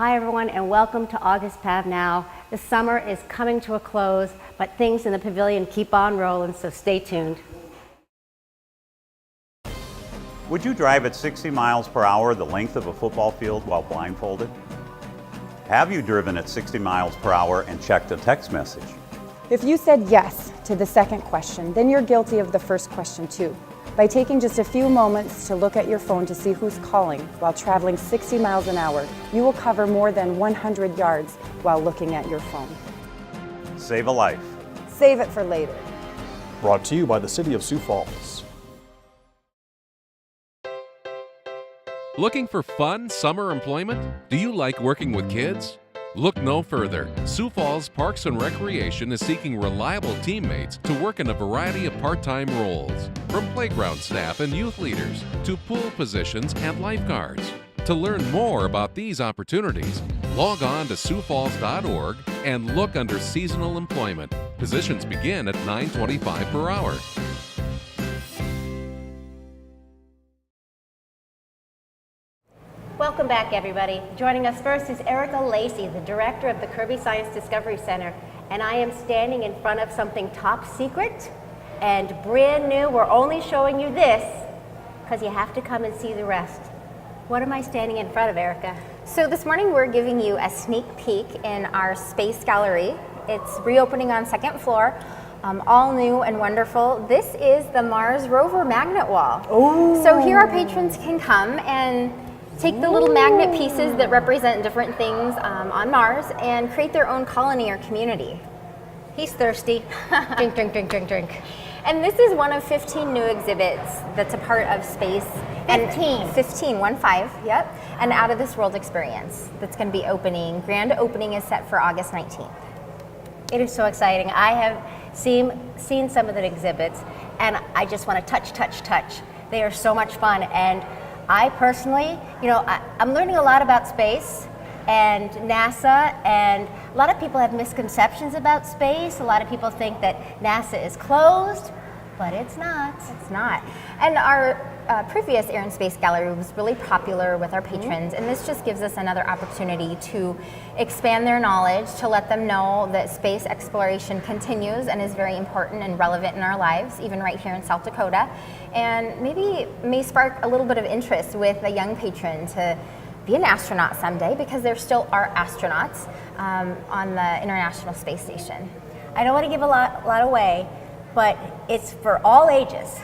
Hi everyone and welcome to August PavNow. The summer is coming to a close, but things in the pavilion keep on rolling, so stay tuned. Would you drive at 60 miles per hour the length of a football field while blindfolded? Have you driven at 60 miles per hour and checked a text message? If you said yes to the second question, then you're guilty of the first question too. By taking just a few moments to look at your phone to see who's calling while traveling 60 miles an hour, you will cover more than 100 yards while looking at your phone. Save a life. Save it for later. Brought to you by the City of Sioux Falls. Looking for fun summer employment? Do you like working with kids? Look no further. Sioux Falls Parks and Recreation is seeking reliable teammates to work in a variety of part-time roles, from playground staff and youth leaders to pool positions and lifeguards. To learn more about these opportunities, log on to siouxfalls.org and look under seasonal employment. Positions begin at $9.25 per hour. Welcome back everybody. Joining us first is Erica Lacey, the director of the Kirby Science Discovery Center, and I am standing in front of something top secret and brand new. We're only showing you this because you have to come and see the rest. What am I standing in front of, Erica? So this morning we're giving you a sneak peek in our space gallery. It's reopening on second floor, all new and wonderful. This is the Mars rover magnet wall. Ooh. So here our patrons can come and take the little magnet pieces that represent different things on Mars and create their own colony or community. He's thirsty. Drink, drink, drink, drink, drink. And this is one of 15 new exhibits that's a part of space. 15, 1-5, yep. An out of this world experience that's going to be opening. Grand opening is set for August 19th. It is so exciting. I have seen some of the exhibits and I just want to touch. They are so much fun, and I personally, I'm learning a lot about space and NASA, and a lot of people have misconceptions about space. A lot of people think that NASA is closed, but it's not. It's not. And our previous Air and Space Gallery was really popular with our patrons, and this just gives us another opportunity to expand their knowledge, to let them know that space exploration continues and is very important and relevant in our lives, even right here in South Dakota, and maybe may spark a little bit of interest with a young patron to be an astronaut someday, because there still are astronauts on the International Space Station. I don't want to give a lot away, but it's for all ages.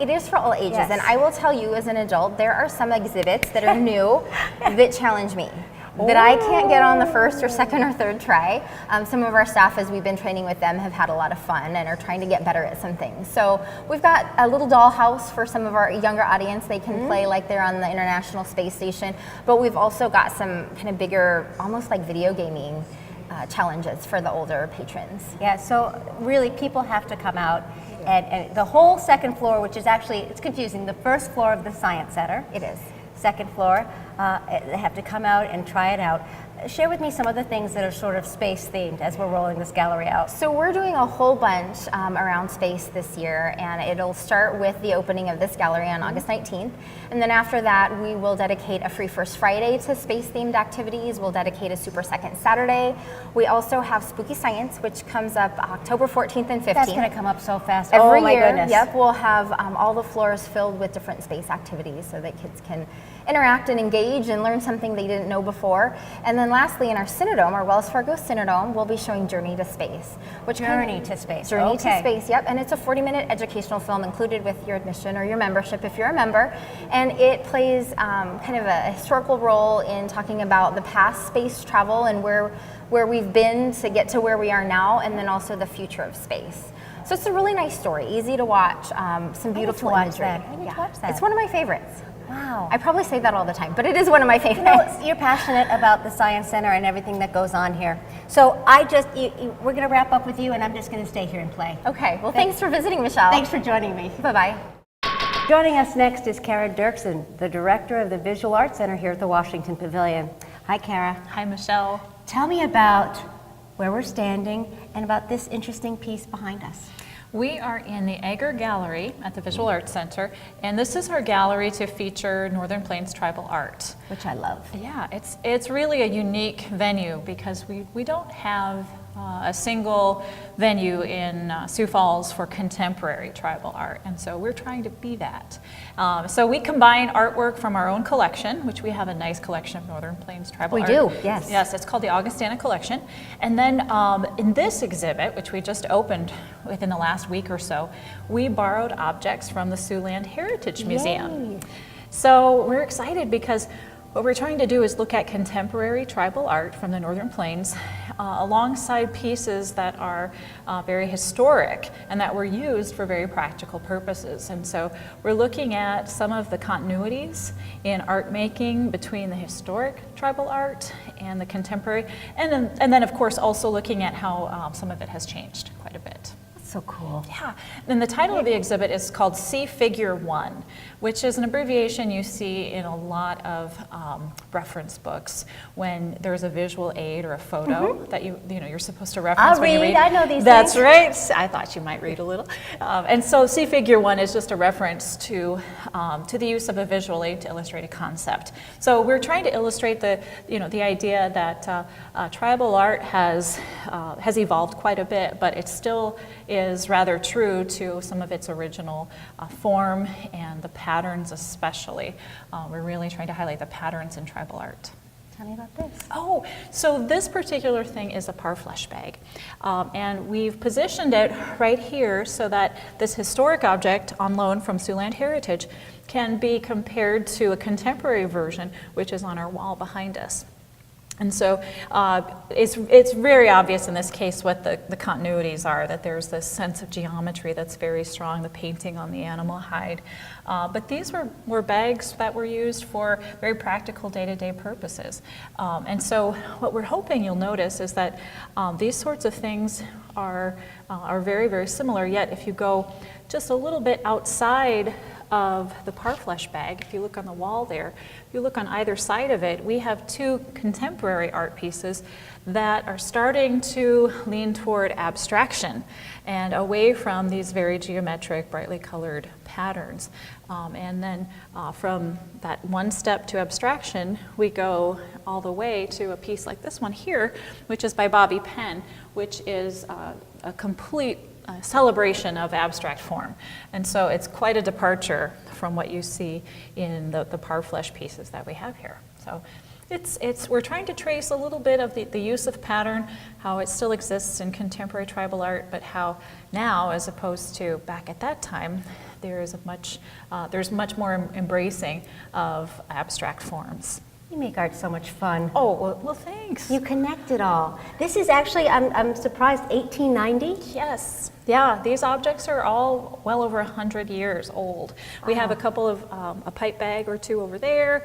It is for all ages, yes. And I will tell you as an adult, there are some exhibits that are new that challenge me, that I can't get on the first or second or third try. Some of our staff, as we've been training with them, have had a lot of fun and are trying to get better at some things. So we've got a little dollhouse for some of our younger audience. They can play like they're on the International Space Station, but we've also got some kind of bigger, almost like video gaming challenges for the older patrons. Yeah, so really people have to come out, and the whole second floor, which is actually, it's confusing, the first floor of the Science Center. It is. Second floor, they have to come out and try it out. Share with me some of the things that are sort of space themed as we're rolling this gallery out. So we're doing a whole bunch around space this year, and it'll start with the opening of this gallery on August 19th. And then after that, we will dedicate a Free First Friday to space themed activities. We'll dedicate a Super Second Saturday. We also have Spooky Science, which comes up October 14th and 15th. That's going to come up so fast. Every my year, goodness. Yep, we'll have all the floors filled with different space activities so that kids can interact and engage and learn something they didn't know before. And then lastly, in our Cinedome, our Wells Fargo Cinedome, we'll be showing Journey to Space. Journey to Space. Journey to Space, yep. And it's a 40-minute educational film included with your admission or your membership if you're a member. And it plays kind of a historical role in talking about the past space travel and where we've been to get to where we are now, and then also the future of space. So it's a really nice story, easy to watch, some beautiful imagery. I need to watch that. It's one of my favorites. Wow. I probably say that all the time, but it is one of my favorites. You're passionate about the Science Center and everything that goes on here. So we're going to wrap up with you, and I'm just going to stay here and play. Okay, well thanks for visiting, Michelle. Thanks for joining me. Bye-bye. Joining us next is Kara Dirksen, the director of the Visual Arts Center here at the Washington Pavilion. Hi, Kara. Hi, Michelle. Tell me about where we're standing and about this interesting piece behind us. We are in the Agora Gallery at the Visual Arts Center, and this is our gallery to feature Northern Plains tribal art. Which I love. Yeah, it's really a unique venue because we don't have a single venue in Sioux Falls for contemporary tribal art, and so we're trying to be that. So we combine artwork from our own collection, which we have a nice collection of Northern Plains tribal art. We do, yes. Yes, it's called the Augustana Collection. And then in this exhibit, which we just opened within the last week or so, we borrowed objects from the Siouxland Heritage Museum. Yay. So we're excited because what we're trying to do is look at contemporary tribal art from the Northern Plains alongside pieces that are very historic and that were used for very practical purposes. And so we're looking at some of the continuities in art making between the historic tribal art and the contemporary, and then of course also looking at how some of it has changed quite a bit. So cool. Yeah, and the title of the exhibit is called See Figure 1, which is an abbreviation you see in a lot of reference books when there's a visual aid or a photo that you're supposed to reference I'll when you read. read. I know these That's things. right. I thought you might read a little. And so See Figure 1 is just a reference to the use of a visual aid to illustrate a concept. So we're trying to illustrate the idea that tribal art has evolved quite a bit, but it still is rather true to some of its original form and the patterns especially. We're really trying to highlight the patterns in tribal art. Tell me about this. Oh, so this particular thing is a parfleche bag. And we've positioned it right here so that this historic object on loan from Siouxland Heritage can be compared to a contemporary version, which is on our wall behind us. And so it's very obvious in this case what the continuities are, that there's this sense of geometry that's very strong, the painting on the animal hide. But these were bags that were used for very practical day-to-day purposes. And so what we're hoping you'll notice is that these sorts of things are very, very similar, yet if you go just a little bit outside of the parfleche bag, if you look on the wall there, if you look on either side of it, we have two contemporary art pieces that are starting to lean toward abstraction and away from these very geometric, brightly colored patterns. And then from that one step to abstraction, we go all the way to a piece like this one here, which is by Bobby Penn, which is a complete celebration of abstract form. And so it's quite a departure from what you see in the parfleche pieces that we have here. So we're trying to trace a little bit of the use of pattern, how it still exists in contemporary tribal art, but how now, as opposed to back at that time, there's much more embracing of abstract forms. You make art so much fun. Oh, well thanks. You connect it all. This is actually, I'm surprised, 1890? Yes. Yeah, these objects are all well over 100 years old. We have a couple of, a pipe bag or two over there.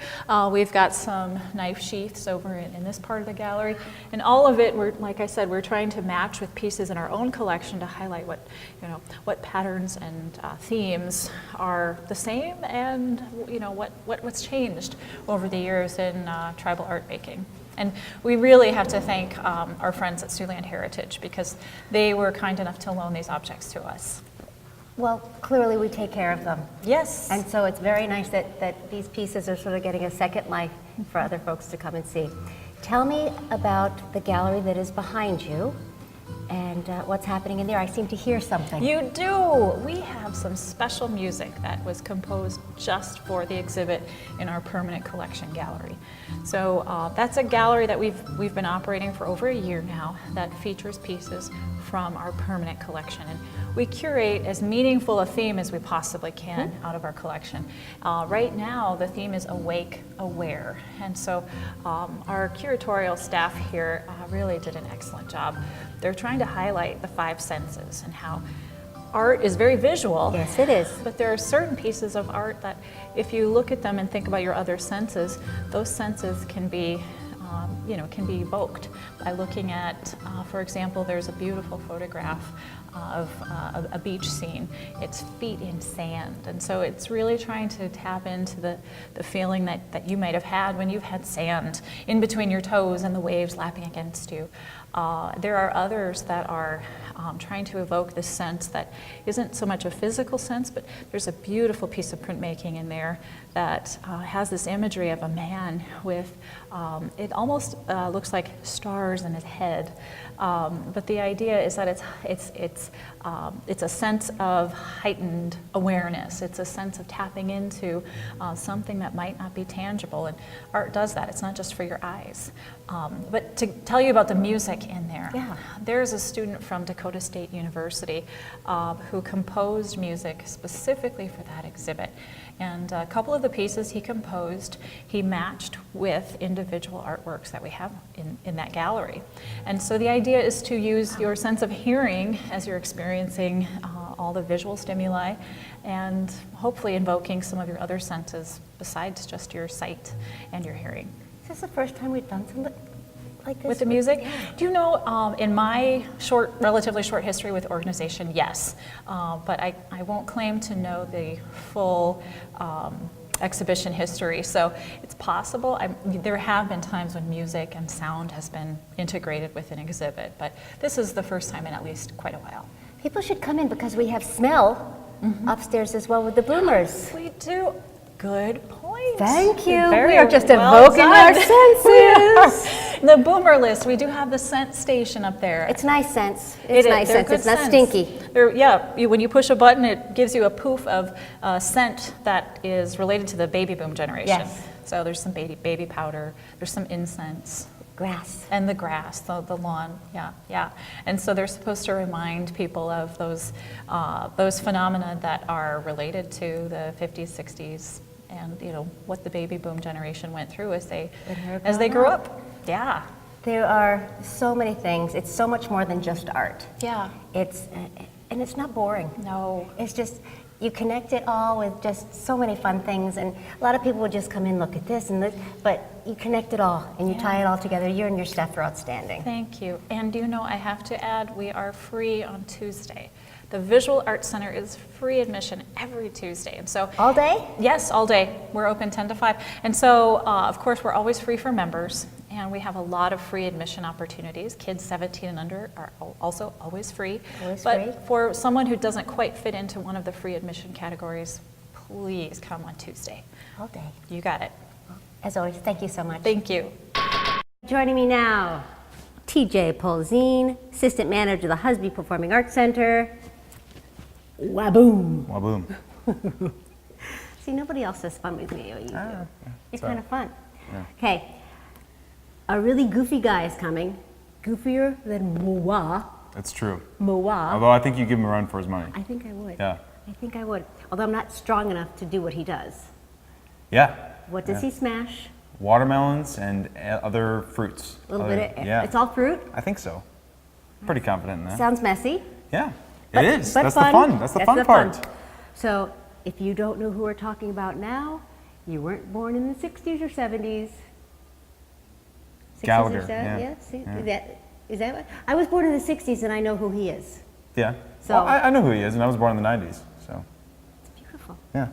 We've got some knife sheaths over in this part of the gallery. And all of it, like I said, we're trying to match with pieces in our own collection to highlight what patterns and themes are the same and what's changed over the years in tribal art making. And we really have to thank our friends at Siouxland Heritage because they were kind enough to loan these objects to us. Well, clearly we take care of them. Yes. And so it's very nice that these pieces are sort of getting a second life for other folks to come and see. Tell me about the gallery that is behind you and what's happening in there. I seem to hear something. You do. We have some special music that was composed just for the exhibit in our permanent collection gallery. So that's a gallery that we've been operating for over a year now that features pieces from our permanent collection. And we curate as meaningful a theme as we possibly can out of our collection. Right now, the theme is Awake, Aware. And so our curatorial staff here really did an excellent job. They're trying to highlight the five senses and how art is very visual. Yes, it is. But there are certain pieces of art that if you look at them and think about your other senses, those senses can be evoked by looking at, for example, there's a beautiful photograph of a beach scene. It's feet in sand. And so it's really trying to tap into the feeling that you might have had when you've had sand in between your toes and the waves lapping against you. There are others that are trying to evoke this sense that isn't so much a physical sense, but there's a beautiful piece of printmaking in there that has this imagery of a man with, it almost looks like stars in his head. But the idea is that it's a sense of heightened awareness. It's a sense of tapping into something that might not be tangible, and art does that. It's not just for your eyes. But to tell you about the music in there, there's a student from Dakota State University who composed music specifically for that exhibit. And a couple of the pieces he composed, he matched with individual artworks that we have in that gallery. And so the idea is to use your sense of hearing as you're experiencing all the visual stimuli, and hopefully invoking some of your other senses besides just your sight and your hearing. Is this the first time we've done something like this? With the music? Yeah. Do you know, in my relatively short history with the organization, yes. But I won't claim to know the full exhibition history. So it's possible. There have been times when music and sound has been integrated with an exhibit, but this is the first time in at least quite a while. People should come in because we have smell upstairs as well with the boomers. We do. Good point. Thank you. Very we are just well evoking done. our senses. The boomer list, we do have the scent station up there. It's nice sense. It's nice They're sense. good It's not scents. stinky. When you push a button, it gives you a poof of scent that is related to the baby boom generation. Yes. So there's some baby powder, there's some incense. Grass. And the grass, the lawn, yeah. And so they're supposed to remind people of those phenomena that are related to the 50s, 60s, and what the baby boom generation went through as they grew up. Yeah. There are so many things. It's so much more than just art. Yeah. And it's not boring. No. It's just, you connect it all with just so many fun things, and a lot of people would just come in, look at this and this, but you connect it all and you tie it all together. You and your staff are outstanding. Thank you. And I have to add, we are free on Tuesday. The Visual Arts Center is free admission every Tuesday. And so all day? Yes, all day. We're open 10 to 5. And so, of course, we're always free for members. And we have a lot of free admission opportunities. Kids 17 and under are also always free. But for someone who doesn't quite fit into one of the free admission categories, please come on Tuesday. All day. You got it. As always, thank you so much. Thank you. Joining me now, TJ Polzin, Assistant Manager of the Husby Performing Arts Center. Waboom. Waboom. See, nobody else has fun with me. You do. You're kind of fun. Yeah. Okay. A really goofy guy is coming. Goofier than Moa. That's true. Moa. Although I think you give him a run for his money. I think I would. Yeah. I think I would. Although I'm not strong enough to do what he does. Yeah. What does he smash? Watermelons and other fruits. A little bit of, yeah. It's all fruit? I think so. Pretty confident in that. Sounds messy. Yeah. But, it is. But That's fun. the fun. That's the fun part. So if you don't know who we're talking about now, you weren't born in the 60s or 70s. 60s Gallagher. Or 70s? Yeah. See, Yeah. Is that what? I was born in the 60s and I know who he is. Yeah. So Well, I know who he is, and I was born in the 90s. So. It's beautiful. Yeah.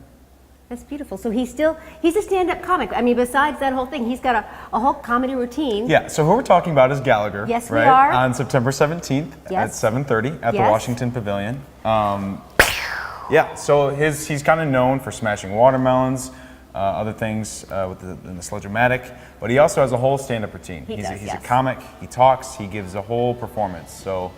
That's beautiful. So he's a stand-up comic. I mean, besides that whole thing, he's got a whole comedy routine. Yeah. So who we're talking about is Gallagher. Yes, we right? are. On September 17th at 7:30 at the Yes. Washington Pavilion. Yeah. So he's kind of known for smashing watermelons, other things in the Sledge-O-Matic, but he also has a whole stand-up routine. He's a comic. He talks. He gives a whole performance. So.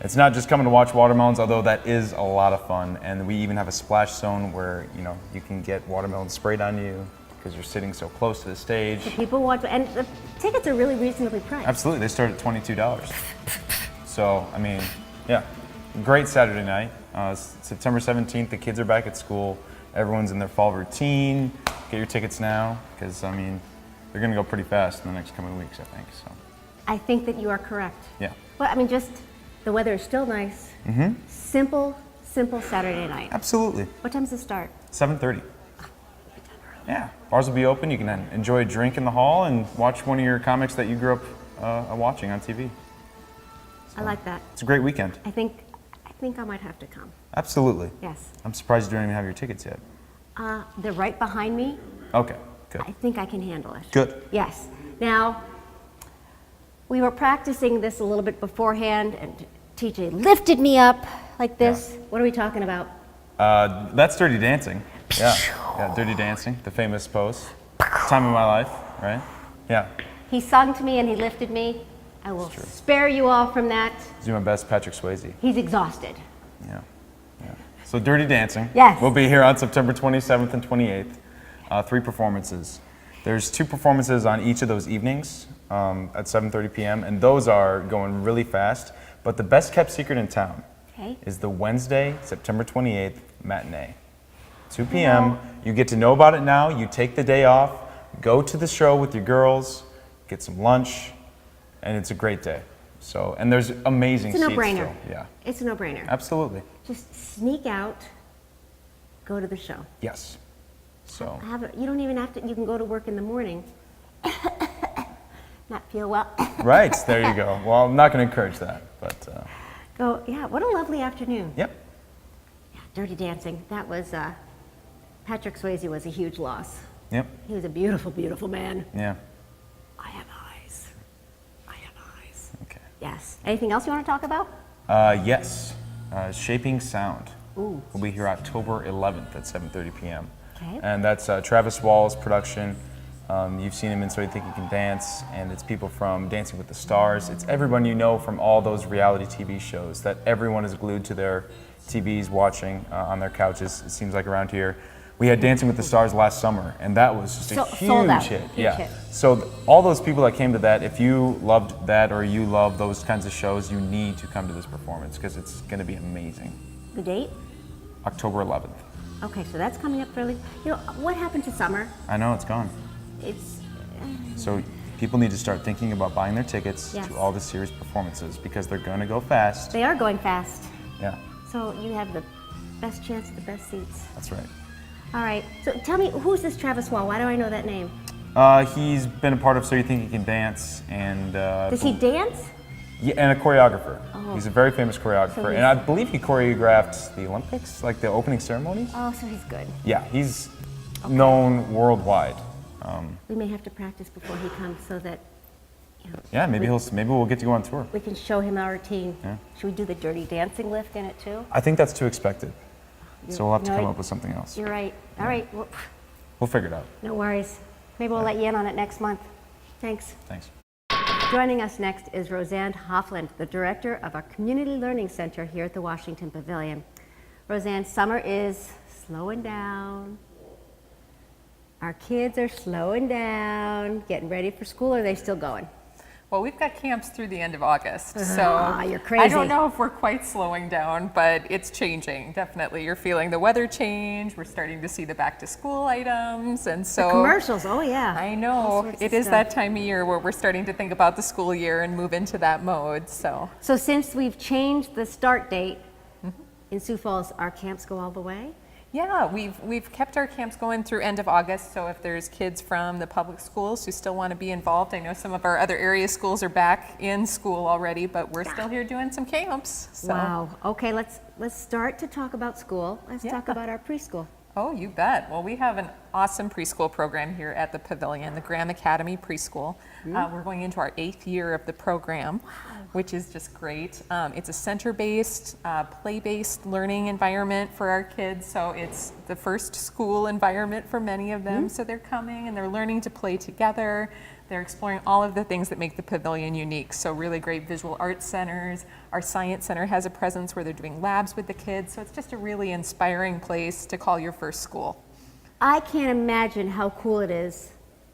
It's not just coming to watch watermelons, although that is a lot of fun. And we even have a splash zone where you can get watermelons sprayed on you because you're sitting so close to the stage. So people want to, and the tickets are really reasonably priced. Absolutely, they start at $22. So I mean, yeah, great Saturday night. September 17th, the kids are back at school. Everyone's in their fall routine. Get your tickets now because I mean, they're going to go pretty fast in the next coming weeks, I think. So. I think that you are correct. Yeah. Well, I mean, just. The weather is still nice. Mm-hmm. Simple Saturday night. Absolutely. What time's it start? 7:30. Yeah, bars will be open. You can enjoy a drink in the hall and watch one of your comics that you grew up watching on TV. So I like that. It's a great weekend. I think think I might have to come. Absolutely. Yes. I'm surprised you don't even have your tickets yet. They're right behind me. Okay, good. I think I can handle it. Good. Yes. Now, we were practicing this a little bit beforehand, and TJ lifted me up like this. What are we talking about? That's Dirty Dancing. Yeah, Dirty Dancing, the famous pose. Time of my life, right? Yeah. He sung to me and he lifted me. I will spare you all from that. Do my best, Patrick Swayze. He's exhausted. Yeah. So Dirty Dancing. Yes. We'll be here on September 27th and 28th. 3 performances. There's 2 performances on each of those evenings at 7:30 p.m. and those are going really fast. But the best kept secret in town is the Wednesday, September 28th matinee. 2 p.m. You get to know about it now. You take the day off, go to the show with your girls, get some lunch, and it's a great day. So, and there's amazing seats. It's a no-brainer. Still. Yeah. It's a no-brainer. Absolutely. Just sneak out, go to the show. Yes. So. You don't even have to, you can go to work in the morning, not feel well. Right, there you go. Well, I'm not going to encourage that, but. Go, yeah, what a lovely afternoon. Yep. Yeah, Dirty Dancing, that was, Patrick Swayze was a huge loss. Yep. He was a beautiful, beautiful man. Yeah. I have eyes. I have eyes. Okay. Yes. Anything else you want to talk about? Yes. Shaping Sound. Ooh. We'll be here October 11th at 7:30 p.m. Okay. And that's Travis Wall's production. You've seen him in So You Think You Can Dance, and it's people from Dancing with the Stars. It's everyone you know from all those reality TV shows that everyone is glued to their TVs watching on their couches, it seems like around here. We had Dancing with the Stars last summer, and that was just a huge hit. Hit. So all those people that came to that, if you loved that or you love those kinds of shows, you need to come to this performance because it's going to be amazing. The date? October 11th. Okay, so that's coming up fairly. You know, what happened to summer? I know, it's gone. It's. So people need to start thinking about buying their tickets to all the series performances because they're going to go fast. They are going fast. Yeah. So you have the best chance at the best seats. That's right. All right. So tell me, who's this Travis Wall? Why do I know that name? He's been a part of So You Think You Can Dance, and does he dance? Yeah, and a choreographer. Oh. He's a very famous choreographer, and I believe he choreographed the Olympics, like the opening ceremonies. Oh, so he's good. Yeah, he's known worldwide. We may have to practice before he comes so that. You know, yeah, maybe we'll get to go on tour. We can show him our routine. Yeah. Should we do the Dirty Dancing lift in it too? I think that's too expected, so we'll have to come up with something else. You're right. All right. Well, we'll figure it out. No worries. Maybe we'll let you in on it next month. Thanks. Thanks. Joining us next is Roseanne Hofland, the director of our Community Learning Center here at the Washington Pavilion. Roseanne, summer is slowing down. Our kids are slowing down, getting ready for school. Or are they still going? Well, we've got camps through the end of August, so you're crazy. I don't know if we're quite slowing down, but it's changing, definitely. You're feeling the weather change. We're starting to see the back to school items, and so the commercials, oh yeah. I know, it is that time of year where we're starting to think about the school year and move into that mode, so. So since we've changed the start date in Sioux Falls, our camps go all the way? Yeah, we've kept our camps going through end of August, so if there's kids from the public schools who still want to be involved, I know some of our other area schools are back in school already, but we're still here doing some camps. So. Wow, okay, let's start to talk about school. Let's talk about our preschool. Oh, you bet. Well, we have an awesome preschool program here at the Pavilion, the Graham Academy Preschool. We're going into our 8th year of the program, which is just great. It's a center-based, play-based learning environment for our kids, so it's the first school environment for many of them. So they're coming and they're learning to play together. They're exploring all of the things that make the Pavilion unique. So really great visual arts centers. Our science center has a presence where they're doing labs with the kids. So it's just a really inspiring place to call your first school. I can't imagine how cool it is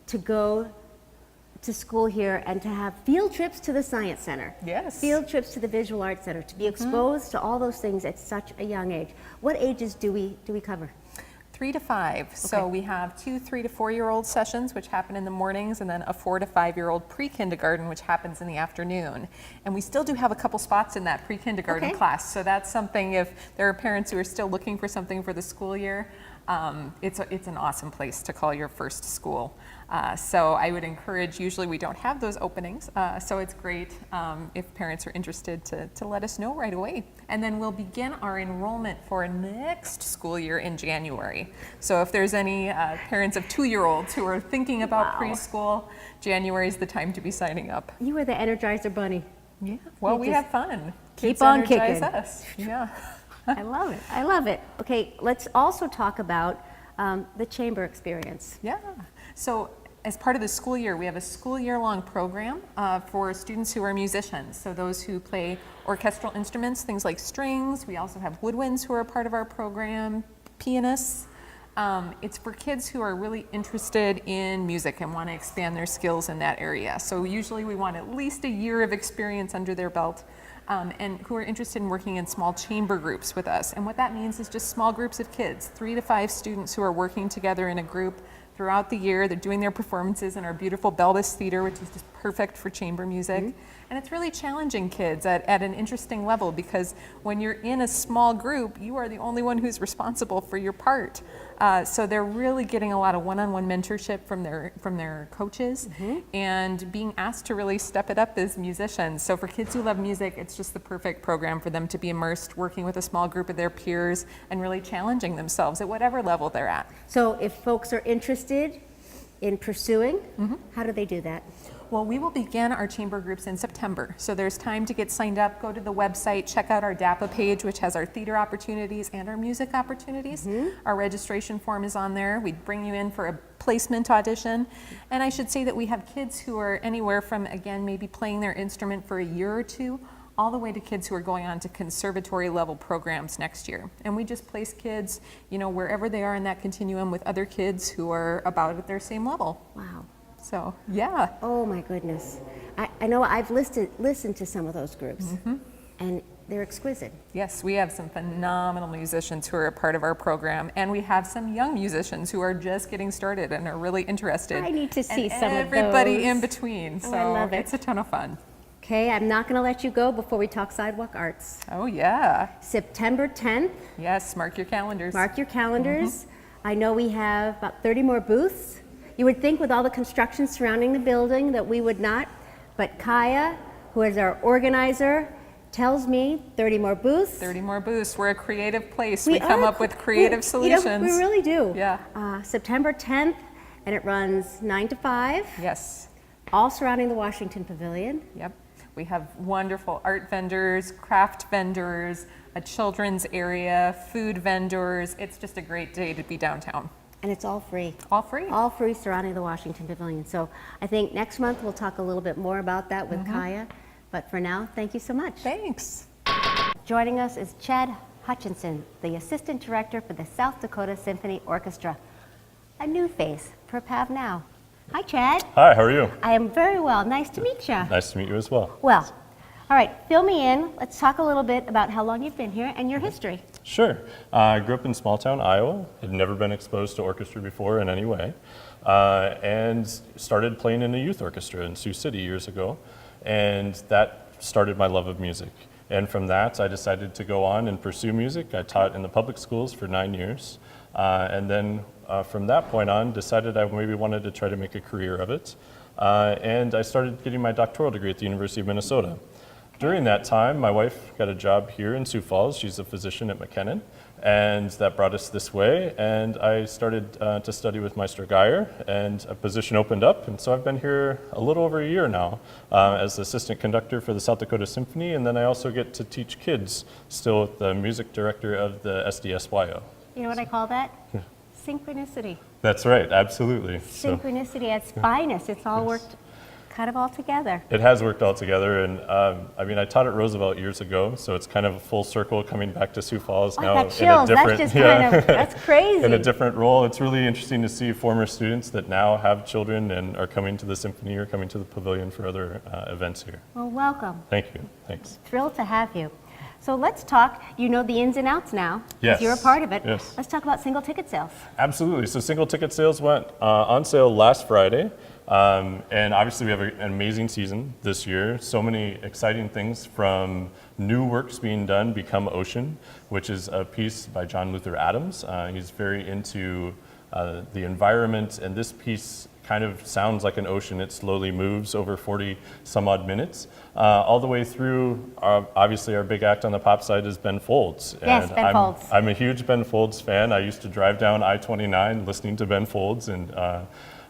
to go to school here and to have field trips to the science center. Yes. Field trips to the visual arts center, to be exposed to all those things at such a young age. What ages do we cover? 3 to 5. So we have 2 3 to 4-year-old sessions, which happen in the mornings, and then a 4 to 5-year-old pre-kindergarten, which happens in the afternoon. And we still do have a couple spots in that pre-kindergarten class. So that's something, if there are parents who are still looking for something for the school year, it's an awesome place to call your first school. So I would encourage, usually we don't have those openings, so it's great if parents are interested to let us know right away. And then we'll begin our enrollment for next school year in January. So if there's any parents of 2-year-olds who are thinking about preschool, January is the time to be signing up. You are the Energizer Bunny. Yeah. Well, we have fun. Keep Kids on energize kicking. us. Yeah. I love it. I love it. Okay, let's also talk about the chamber experience. Yeah. So as part of the school year, we have a school year-long program for students who are musicians. So those who play orchestral instruments, things like strings. We also have woodwinds who are a part of our program, pianists. It's for kids who are really interested in music and want to expand their skills in that area. So usually we want at least a year of experience under their belt. And who are interested in working in small chamber groups with us. And what that means is just small groups of kids, 3 to 5 students who are working together in a group throughout the year. They're doing their performances in our beautiful Belvis Theater, which is just perfect for chamber music. And it's really challenging kids at an interesting level, because when you're in a small group, you are the only one who's responsible for your part. So they're really getting a lot of one-on-one mentorship from their coaches, and being asked to really step it up as musicians. So for kids who love music, it's just the perfect program for them to be immersed, working with a small group of their peers and really challenging themselves at whatever level they're at. So if folks are interested in pursuing, how do they do that? Well, we will begin our chamber groups in September. So there's time to get signed up. Go to the website, check out our DAPA page, which has our theater opportunities and our music opportunities. Our registration form is on there. We bring you in for a placement audition. And I should say that we have kids who are anywhere from, again, maybe playing their instrument for a year or two, all the way to kids who are going on to conservatory level programs next year. And we just place kids, you know, wherever they are in that continuum with other kids who are about at their same level. Wow. So, yeah. Oh my goodness. I know I've listened to some of those groups, and they're exquisite. Yes, we have some phenomenal musicians who are a part of our program, and we have some young musicians who are just getting started and are really interested. I need to see some of those. Everybody in between, Oh, so I love it. it's a ton of fun. Okay, I'm not going to let you go before we talk sidewalk arts. Oh yeah. September 10th. Yes, mark your calendars. Mark your calendars. I know we have about 30 more booths. You would think with all the construction surrounding the building that we would not, but Kaya, who is our organizer, tells me 30 more booths. 30 more booths. We're a creative place. We come up with creative solutions. You know, we really do. Yeah. September 10th, and it runs 9 to 5. Yes. All surrounding the Washington Pavilion. Yep. We have wonderful art vendors, craft vendors, a children's area, food vendors. It's just a great day to be downtown. And it's all free. All free. All free surrounding the Washington Pavilion. So I think next month we'll talk a little bit more about that with Kaya. But for now, thank you so much. Thanks. Joining us is Chad Hutchinson, the Assistant Director for the South Dakota Symphony Orchestra. A new face for PavNow. Hi, Chad. Hi, how are you? I am very well. Nice to meet you. Nice to meet you as well. Well, all right, fill me in. Let's talk a little bit about how long you've been here and your history. Sure. I grew up in small town Iowa. Had never been exposed to orchestra before in any way. And started playing in a youth orchestra in Sioux City years ago. And that started my love of music. And from that, I decided to go on and pursue music. I taught in the public schools for 9 years. And then from that point on, decided I maybe wanted to try to make a career of it. And I started getting my doctoral degree at the University of Minnesota. During that time, my wife got a job here in Sioux Falls. She's a physician at McKinnon, and that brought us this way. And I started to study with Meister Geyer, and a position opened up. And so I've been here a little over a year now as assistant conductor for the South Dakota Symphony, and then I also get to teach kids, still with the music director of the SDSYO. You know what I call that? Synchronicity. That's right, absolutely. Synchronicity at its finest. It's all worked kind of all together. It has worked all together, and I mean, I taught at Roosevelt years ago, so it's kind of a full circle coming back to Sioux Falls now. I got chills. That's just kind of, that's crazy. In a different role. It's really interesting to see former students that now have children and are coming to the symphony or coming to the pavilion for other events here. Well, welcome. Thank you. Thanks. Thrilled to have you. So let's talk, you know the ins and outs now. Yes. You're a part of it. Yes. Let's talk about single ticket sales. Absolutely. So single ticket sales went on sale last Friday. And obviously we have an amazing season this year. So many exciting things, from new works being done, Become Ocean, which is a piece by John Luther Adams. He's very into the environment, and this piece kind of sounds like an ocean. It slowly moves over 40 some odd minutes, all the way through. Obviously our big act on the pop side is Ben Folds. Yes, Ben Folds. I'm a huge Ben Folds fan. I used to drive down I-29 listening to Ben Folds and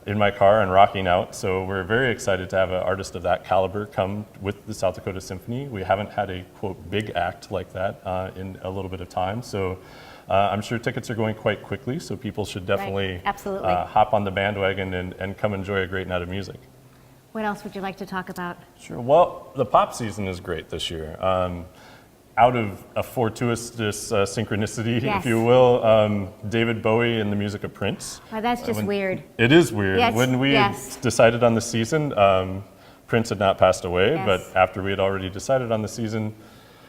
in my car and rocking out. So we're very excited to have an artist of that caliber come with the South Dakota Symphony. We haven't had a, quote, big act like that in a little bit of time. So I'm sure tickets are going quite quickly, so people should definitely hop on the bandwagon and come enjoy a great night of music. What else would you like to talk about? Sure. Well, the pop season is great this year. Out of a fortuitous synchronicity, yes. if you will, David Bowie and the music of Prince. Oh, that's just weird. It is weird. Yes, when we decided on the season, Prince had not passed away, but after we had already decided on the season,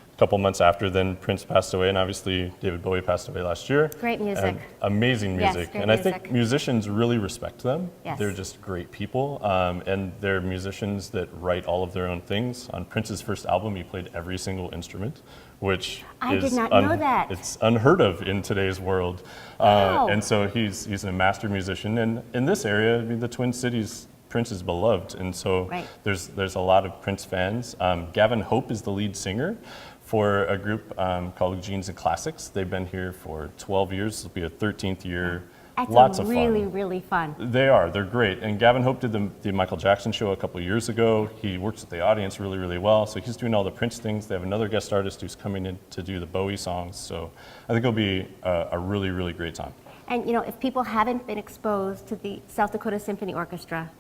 a couple months after, then Prince passed away, and obviously David Bowie passed away last year. Great music. And amazing music. Yes, great and I music. think musicians really respect them. Yes. They're just great people, and they're musicians that write all of their own things. On Prince's first album, he played every single instrument, which I did not know that. It's unheard of in today's world. Wow. And so he's a master musician. And in this area, I mean, the Twin Cities, Prince is beloved, and so there's a lot of Prince fans. Gavin Hope is the lead singer for a group called Genes and Classics. They've been here for 12 years. This will be a 13th year. That's Lots of really, fun. really fun. They are. They're great. And Gavin Hope did the Michael Jackson show a couple years ago. He works with the audience really, really well. So he's doing all the Prince things. They have another guest artist who's coming in to do the Bowie songs. So I think it'll be a really, really great time. And you know, if people haven't been exposed to the South Dakota Symphony Orchestra,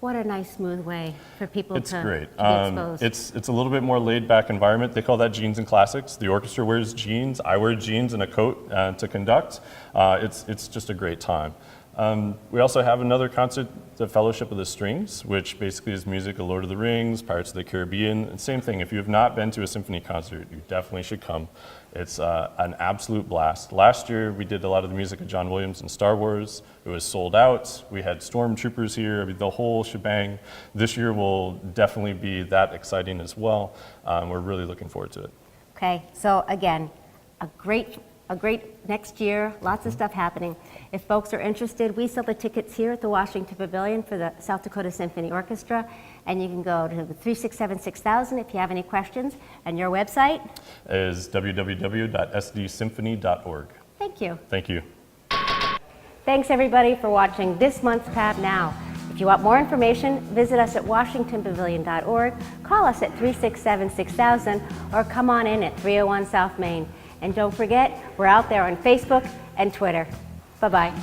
what a nice, smooth way for people It's to great. be exposed. It's a little bit more laid back environment. They call that jeans and classics. The orchestra wears jeans. I wear jeans and a coat to conduct. It's just a great time. We also have another concert, the Fellowship of the Strings, which basically is music of Lord of the Rings, Pirates of the Caribbean. And same thing, if you have not been to a symphony concert, you definitely should come. It's an absolute blast. Last year, we did a lot of the music of John Williams and Star Wars. It was sold out. We had stormtroopers here, I mean, the whole shebang. This year will definitely be that exciting as well. We're really looking forward to it. Okay, so again, a great next year, lots of stuff happening. If folks are interested, we sell the tickets here at the Washington Pavilion for the South Dakota Symphony Orchestra, and you can go to 367-6000 if you have any questions. And your website is www.sdsymphony.org. Thank you. Thank you. Thanks everybody for watching this month's PavNow. If you want more information, visit us at washingtonpavilion.org, call us at 367-6000, or come on in at 301 South Main. And don't forget, we're out there on Facebook and Twitter. Bye-bye.